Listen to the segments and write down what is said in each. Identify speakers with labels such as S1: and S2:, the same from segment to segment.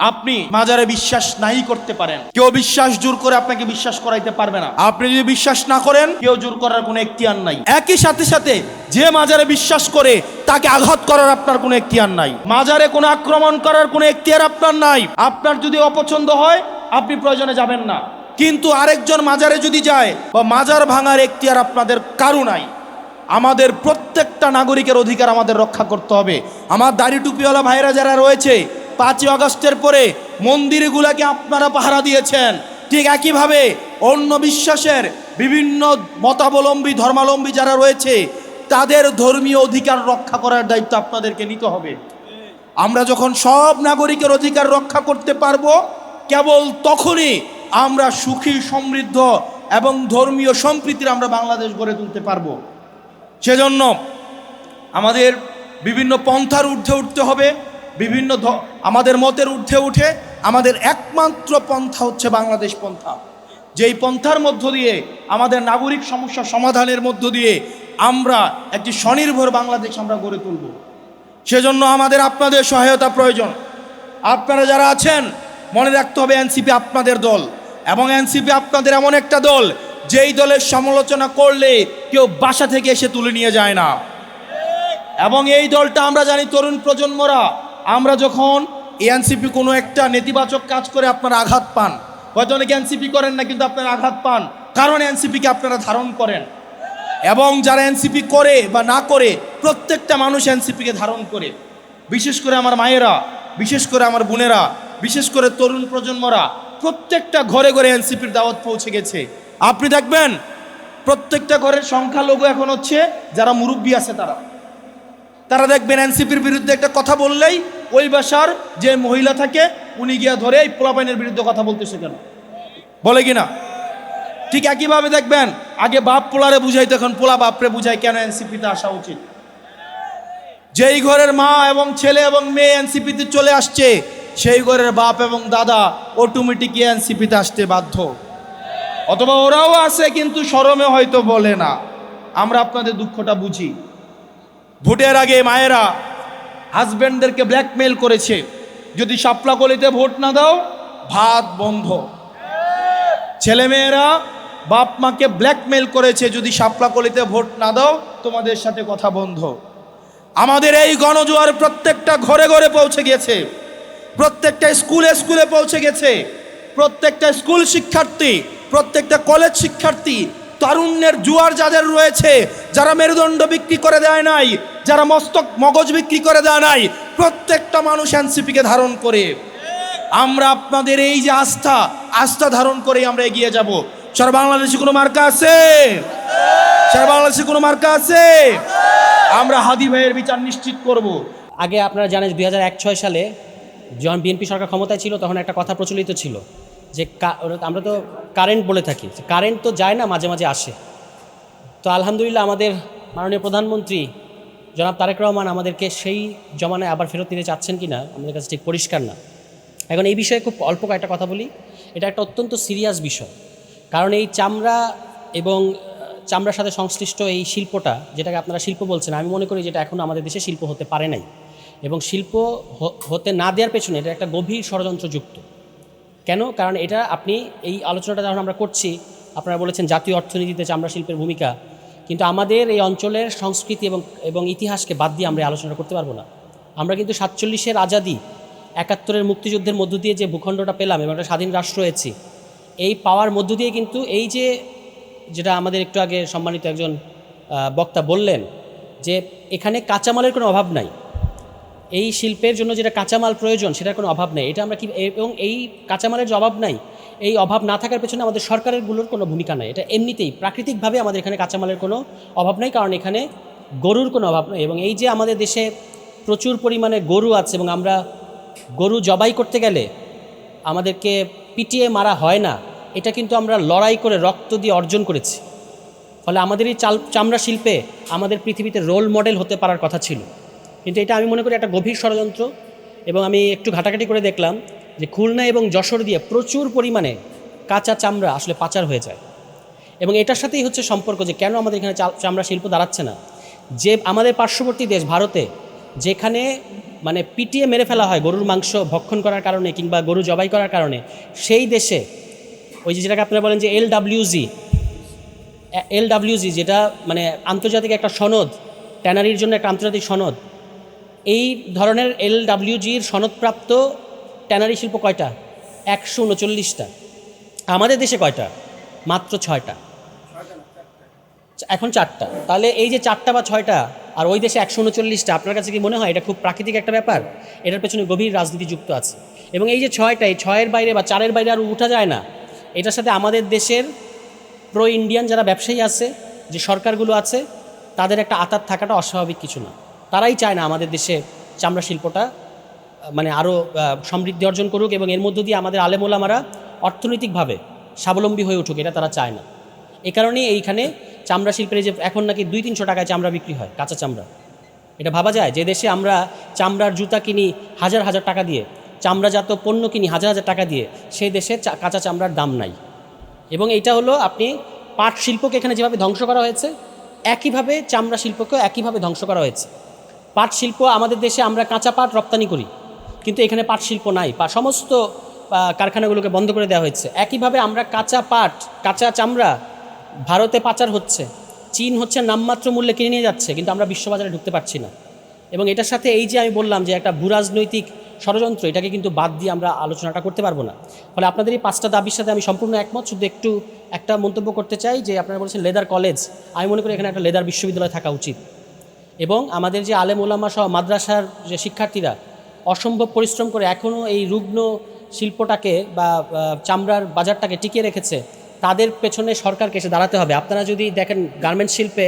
S1: আপনি মাজারে বিশ্বাস নাই করতে পারেন, কেউ বিশ্বাস জোর করে আপনাকে বিশ্বাস করাইতে পারবে না। আপনি যদি বিশ্বাস না করেন, কেউ জোর করার কোনো এখতিয়ার নাই। একই সাথে সাথে যে মাজারে বিশ্বাস করে তাকে আঘাত করার আপনার কোনো এখতিয়ার নাই। মাজারে কোনো আক্রমণ করার কোনো এখতিয়ার আপনার নাই। আপনার যদি অপছন্দ হয়, আপনি প্রয়োজনে যাবেন না, কিন্তু আরেকজন মাজারে যদি যায় বা মাজার ভাঙার এখতিয়ার আপনাদের কারো নাই। আমাদের প্রত্যেকটা নাগরিকের অধিকার আমাদের রক্ষা করতে হবে। আমার দাড়ি টুপিওয়ালা ভাইরা যারা রয়েছে, 5ই আগস্টের পরে মন্দিরগুলোকে আপনারা পাহারা দিয়েছেন, ঠিক একইভাবে অন্য বিশ্বাসের বিভিন্ন মতাবলম্বী ধর্মাবলম্বী যারা রয়েছে তাদের ধর্মীয় অধিকার রক্ষা করার দায়িত্ব আপনাদেরকে নিতে হবে। আমরা যখন সব নাগরিকের অধিকার রক্ষা করতে পারবো, কেবল তখনই আমরা সুখী সমৃদ্ধ এবং ধর্মীয় সম্প্রীতির আমরা বাংলাদেশ গড়ে তুলতে পারবো। সেজন্য আমাদের বিভিন্ন পন্থার ঊর্ধ্বে উঠতে হবে, বিভিন্ন আমাদের মতের ঊর্ধ্বে উঠে আমাদের একমাত্র পন্থা হচ্ছে বাংলাদেশ পন্থা। যেই পন্থার মধ্য দিয়ে আমাদের নাগরিক সমস্যা সমাধানের মধ্য দিয়ে আমরা একটি স্বনির্ভর বাংলাদেশ আমরা গড়ে তুলব। সেজন্য আমাদের আপনাদের সহায়তা প্রয়োজন। আপনারা যারা আছেন, মনে রাখতে হবে এনসিপি আপনাদের দল, এবং এনসিপি আপনাদের এমন একটা দল যেই দলের সমালোচনা করলে কেউ বাসা থেকে এসে তুলে নিয়ে যায় না। এবং এই দলটা আমরা জানি তরুণ প্রজন্মরা, আমরা যখন এনসিপি কোনো একটা নেতিবাচক কাজ করে আপনারা আঘাত পান, হয়তো অনেকে এনসিপি করেন না কিন্তু আপনারা আঘাত পান, কারণ এনসিপিকে আপনারা ধারণ করেন। এবং যারা এনসিপি করে বা না করে, প্রত্যেকটা মানুষ এনসিপিকে ধারণ করে। বিশেষ করে আমার মায়েরা, বিশেষ করে আমার বোনেরা, বিশেষ করে তরুণ প্রজন্মরা, প্রত্যেকটা ঘরে ঘরে এনসিপির দাওয়াত পৌঁছে গেছে। আপনি দেখবেন প্রত্যেকটা ঘরের সংখ্যালঘু এখন হচ্ছে যারা মুরব্বী আছে, তারা দেখবেন এনসিপির বিরুদ্ধে একটা কথা বললেই ওই বাসার যে মহিলা থাকে উনি গিয়া ধরে এই পোলাপাইনের বিরুদ্ধে কথা বলতেছে কেন, বলে কিনা? ঠিক একইভাবে দেখবেন আগে বাপ পোলারে বুঝাইতো, এখন পোলা বাপরে বুঝায় কেন এনসিপিতে আসা উচিত। যেই ঘরের মা এবং ছেলে এবং মেয়ে এনসিপিতে চলে আসছে, সেই ঘরের বাপ এবং দাদা অটোমেটিক এনসিপিতে আসতে বাধ্য। অথবা ওরাও আছে কিন্তু শরমে হয়তো বলে না। আমরা আপনাদের দুঃখটা বুঝি। ভোটের আগে মায়েরা হাজব্যান্ডদেরকে ব্ল্যাকমেল করেছে, যদি শাপলা কলিতে ভোট না দাও ভাত বন্ধ। ছেলেমেয়েরা বাপ মাকে ব্ল্যাকমেল করেছে, যদি শাপলা কলিতে ভোট না দাও তোমাদের সাথে কথা বন্ধ। আমাদের এই গণজোয়ার প্রত্যেকটা ঘরে ঘরে পৌঁছে গেছে, প্রত্যেকটা স্কুলে স্কুলে পৌঁছে গেছে। প্রত্যেকটা স্কুল শিক্ষার্থী, প্রত্যেকটা কলেজ শিক্ষার্থী, তারুণ্যের জোয়ার যাদের রয়েছে, যারা মেরুদণ্ড বিক্রি করে দেয় নাই, যারা মগজ বিক্রি করে দেয় নাই, প্রত্যেকটা মানুষ এনসিপিকে ধারণ করে। আমরা আপনাদের এই যে আস্থা ধারণ করে আমরা এগিয়ে যাব। সারা বাংলাদেশে কোনো মার্কা আছে? সারা বাংলাদেশে কোনো মার্কা আছে? আমরা হাদি ভাইয়ের বিচার নিশ্চিত করব।
S2: আগে আপনারা জানেন 2001-06 সালে যখন বিএনপি সরকার ক্ষমতায় ছিল, তখন একটা কথা প্রচলিত ছিল যে আমরা তো কারেন্ট বলে থাকি, কারেন্ট তো যায় না, মাঝে মাঝে আসে। তো আলহামদুলিল্লাহ আমাদের মাননীয় প্রধানমন্ত্রী জনাব তারেক রহমান আমাদেরকে সেই জমানায় আবার ফেরত নিতে চাচ্ছেন কি না আমাদের কাছে ঠিক পরিষ্কার না। এখন এই বিষয়ে খুব অল্প কয়েকটা কথা বলি। এটা একটা অত্যন্ত সিরিয়াস বিষয়, কারণ এই চামড়া এবং চামড়ার সাথে সংশ্লিষ্ট এই শিল্পটা, যেটাকে আপনারা শিল্প বলছেন, আমি মনে করি যেটা এখনও আমাদের দেশে শিল্প হতে পারে নাই, এবং শিল্প হতে না দেওয়ার পেছনে এটা একটা গভীর ষড়যন্ত্রযুক্ত। কেন? কারণ এটা আপনি এই আলোচনাটা যখন আমরা করছি, আপনারা বলেছেন জাতীয় অর্থনীতিতে চামড়া শিল্পের ভূমিকা, কিন্তু আমাদের এই অঞ্চলের সংস্কৃতি এবং ইতিহাসকে বাদ দিয়ে আমরা আলোচনা করতে পারবো না। আমরা কিন্তু 47-এর আজাদি, 71-এর মুক্তিযুদ্ধের মধ্য দিয়ে যে ভূখণ্ডটা পেলাম এবং একটা স্বাধীন রাষ্ট্র হয়েছি, এই পাওয়ার মধ্য দিয়ে কিন্তু এই যেটা আমাদের একটু আগে সম্মানিত একজন বক্তা বললেন যে এখানে কাঁচামালের কোনো অভাব নাই, এই শিল্পের জন্য যেটা কাঁচামাল প্রয়োজন সেটার কোনো অভাব নেই। এটা আমরা কি, এবং এই কাঁচামালের যে অভাব নাই, এই অভাব না থাকার পেছনে আমাদের সরকারেরগুলোর কোনো ভূমিকা নাই। এটা এমনিতেই প্রাকৃতিকভাবে আমাদের এখানে কাঁচামালের কোনো অভাব নাই, কারণ এখানে গরুর কোনো অভাব নেই। এবং এই যে আমাদের দেশে প্রচুর পরিমাণে গরু আছে, এবং আমরা গরু জবাই করতে গেলে আমাদেরকে পিটিয়ে মারা হয় না, এটা কিন্তু আমরা লড়াই করে রক্ত দিয়ে অর্জন করেছি। ফলে আমাদের এই চামড়া শিল্পে আমাদের পৃথিবীতে রোল মডেল হতে পারার কথা ছিল, কিন্তু এটা আমি মনে করি একটা গভীর ষড়যন্ত্র। এবং আমি একটু ঘাটাঘাটি করে দেখলাম যে খুলনা এবং যশোর দিয়ে প্রচুর পরিমাণে কাঁচা চামড়া আসলে পাচার হয়ে যায়, এবং এটার সাথেই হচ্ছে সম্পর্ক যে কেন আমাদের এখানে চামড়া শিল্প দাঁড়াচ্ছে না। যে আমাদের পার্শ্ববর্তী দেশ ভারতে, যেখানে মানে পিটিয়ে মেরে ফেলা হয় গরুর মাংস ভক্ষণ করার কারণে কিংবা গরু জবাই করার কারণে, সেই দেশে ওই যে যেটাকে আপনারা বলেন যে এলডাব্লিউজি যেটা মানে আন্তর্জাতিক একটা সনদ, ট্যানারির জন্য একটা আন্তর্জাতিক সনদ, এই ধরনের এলডাব্লিউজির সনদপ্রাপ্ত ট্যানারি শিল্প কয়টা? 139টা। আমাদের দেশে কয়টা? মাত্র 6টা, এখন 4টা। তাহলে এই যে 4টা বা 6টা আর ওই দেশে 139টা, আপনার কাছে কি মনে হয় এটা খুব প্রাকৃতিক একটা ব্যাপার? এটার পেছনে গভীর রাজনীতি যুক্ত আছে। এবং এই যে 6টা, এই 6-এর বাইরে বা 4-এর বাইরে আর উঠা যায় না। এটার সাথে আমাদের দেশের প্রো ইন্ডিয়ান যারা ব্যবসায়ী আছে, যে সরকারগুলো আছে, তাদের একটা আতাত থাকাটা অস্বাভাবিক কিছু না। তারাই চায় না আমাদের দেশে চামড়া শিল্পটা মানে আরও সমৃদ্ধি অর্জন করুক এবং এর মধ্য দিয়ে আমাদের আলেমোলামারা অর্থনৈতিকভাবে স্বাবলম্বী হয়ে উঠুক, এটা তারা চায় না। এই কারণেই এইখানে চামড়া শিল্পের যে এখন নাকি 200-300 টাকায় চামড়া বিক্রি হয়, কাঁচা চামড়া। এটা ভাবা যায় যে দেশে আমরা চামড়ার জুতা কিনি হাজার হাজার টাকা দিয়ে, চামড়াজাত পণ্য কিনি হাজার হাজার টাকা দিয়ে, সেই দেশে কাঁচা চামড়ার দাম নাই। এবং এইটা হলো আপনি পাট শিল্পকে এখানে যেভাবে ধ্বংস করা হয়েছে, একইভাবে চামড়া শিল্পকেও একইভাবে ধ্বংস করা হয়েছে। পাট শিল্প আমাদের দেশে আমরা কাঁচা পাট রপ্তানি করি, কিন্তু এখানে পাট শিল্প নাই, সমস্ত কারখানাগুলোকে বন্ধ করে দেওয়া হয়েছে। একইভাবে আমরা কাঁচা পাট, কাঁচা চামড়া ভারতে পাচার হচ্ছে, চীন হচ্ছে নামমাত্র মূল্যে কিনে নিয়ে যাচ্ছে, কিন্তু আমরা বিশ্ববাজারে ঢুকতে পারছি না। এবং এটার সাথে এই যে আমি বললাম যে একটা ভূরাজনৈতিক ষড়যন্ত্র, এটাকে কিন্তু বাদ দিয়ে আমরা আলোচনাটা করতে পারবো না। ফলে আপনাদের এই 5টা দাবির সাথে আমি সম্পূর্ণ একমত। শুধু একটু একটা মন্তব্য করতে চাই যে আপনারা বলছেন লেদার কলেজ, আমি মনে করি এখানে একটা লেদার বিশ্ববিদ্যালয় থাকা উচিত। এবং আমাদের যে আলেম ওলামা সহ মাদ্রাসার যে শিক্ষার্থীরা অসম্ভব পরিশ্রম করে এখনও এই রুগ্ন শিল্পটাকে বা চামড়ার বাজারটাকে টিকিয়ে রেখেছে, তাদের পেছনে সরকারকে এসে দাঁড়াতে হবে। আপনারা যদি দেখেন গার্মেন্টস শিল্পে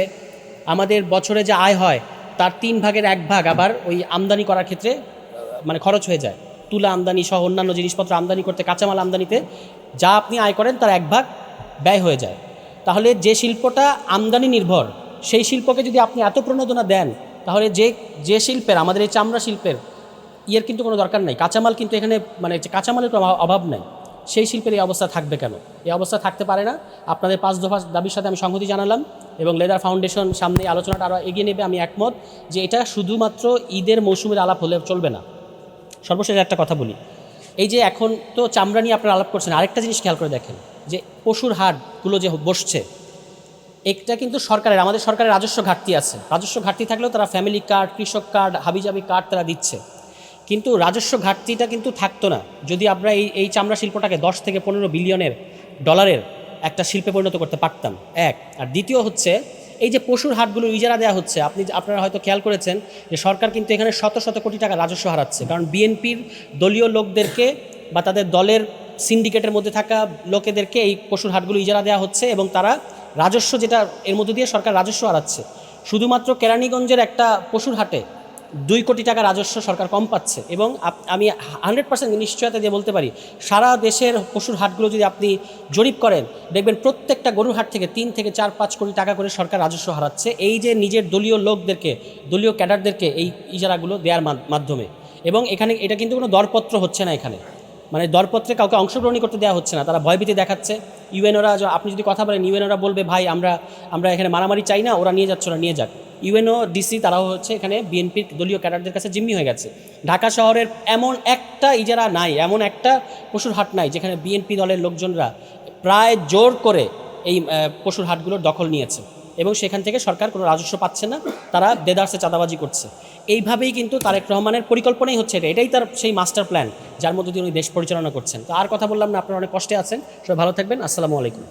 S2: আমাদের বছরে যে আয় হয় তার 3/1 ভাগ আবার ওই আমদানি করার ক্ষেত্রে মানে খরচ হয়ে যায়। তুলা আমদানি সহ অন্যান্য জিনিসপত্র আমদানি করতে, কাঁচামাল আমদানিতে যা আপনি আয় করেন তার 1 ভাগ ব্যয় হয়ে যায়। তাহলে যে শিল্পটা আমদানি নির্ভর, সেই শিল্পকে যদি আপনি এত প্রণোদনা দেন, তাহলে যে শিল্পের, আমাদের এই চামড়া শিল্পের ইয়ের কিন্তু কোনো দরকার নাই, কাঁচামাল কিন্তু এখানে মানে কাঁচামালের কোনো অভাব নাই, সেই শিল্পের এই অবস্থা থাকবে কেন? এই অবস্থা থাকতে পারে না। আপনাদের 5 দফা দাবির সাথে আমি সংহতি জানালাম এবং লেদার ফাউন্ডেশন সামনে আলোচনাটা আরও এগিয়ে নেবে। আমি একমত যে এটা শুধুমাত্র ঈদের মৌসুমের আলাপ হলে চলবে না। সর্বশেষ একটা কথা বলি, এই যে এখন তো চামড়া নিয়ে আপনারা আলাপ করছেন, আরেকটা জিনিস খেয়াল করে দেখেন যে পশুর হাটগুলো যে বসছে, এটা কিন্তু আমাদের সরকারের রাজস্ব ঘাটতি আছে। রাজস্ব ঘাটতি থাকলেও তারা ফ্যামিলি কার্ড, কৃষক কার্ড, হাবিজাবি কার্ড তারা দিচ্ছে, কিন্তু রাজস্ব ঘাটতিটা কিন্তু থাকতো না যদি আমরা এই চামড়া শিল্পটাকে 10 থেকে 15 বিলিয়নের ডলারের একটা শিল্পে পরিণত করতে পারতাম, এক। আর দ্বিতীয় হচ্ছে এই যে পশুর হাটগুলো ইজারা দেওয়া হচ্ছে, আপনারা হয়তো খেয়াল করেছেন যে সরকার কিন্তু এখানে শত শত কোটি টাকা রাজস্ব হারাচ্ছে, কারণ বিএনপির দলীয় লোকদেরকে বা তাদের দলের সিন্ডিকেটের মধ্যে থাকা লোকেদেরকে এই পশুর হাটগুলো ইজারা দেওয়া হচ্ছে এবং তারা রাজস্ব, যেটা এর মধ্যে দিয়ে সরকার রাজস্ব হারাচ্ছে। শুধুমাত্র কেরানীগঞ্জের একটা পশুর হাটে 2 কোটি টাকা রাজস্ব সরকার কম পাচ্ছে। এবং আমি 100% নিশ্চয়তা দিয়ে বলতে পারি, সারা দেশের পশুর হাটগুলো যদি আপনি জরিপ করেন, দেখবেন প্রত্যেকটা গরুর হাট থেকে 3 থেকে 4-5 কোটি টাকা করে সরকার রাজস্ব হারাচ্ছে, এই যে নিজের দলীয় লোকদেরকে, দলীয় ক্যাডারদেরকে এই ইজারাগুলো দেওয়ার মাধ্যমে। এবং এখানে এটা কিন্তু কোনো দরপত্র হচ্ছে না, এখানে মানে দরপত্রে কাউকে অংশগ্রহণই করতে দেওয়া হচ্ছে না, তারা ভয়ভীতি দেখাচ্ছে। ইউএনওরা, আপনি যদি কথা বলেন, ইউএনওরা বলবে ভাই আমরা এখানে মারামারি চাই না, ওরা নিয়ে যাচ্ছে, ওরা নিয়ে যাক। ইউএনও, ডিসি তারাও হচ্ছে এখানে বিএনপির দলীয় ক্যাডারদের কাছে জিম্মি হয়ে গেছে। ঢাকা শহরের এমন একটা ইজারা নাই, এমন একটা পশুর হাট নাই যেখানে বিএনপি দলের লোকজনরা প্রায় জোর করে এই পশুর হাটগুলোর দখল নিয়েছে এবং সেখান থেকে সরকার কোনো রাজস্ব পাচ্ছে না, তারা দেদারসে চাঁদাবাজি করছে। এইভাবেই কিন্তু তারেক রহমানের পরিকল্পনাই হচ্ছে এটাই তার সেই মাস্টার প্ল্যান, যার মধ্যে দিয়ে উনি দেশ পরিচালনা করছেন। তো আর কথা বললাম না, আপনারা অনেক কষ্টে আছেন, সবাই ভালো থাকবেন। আসসালামু আলাইকুম।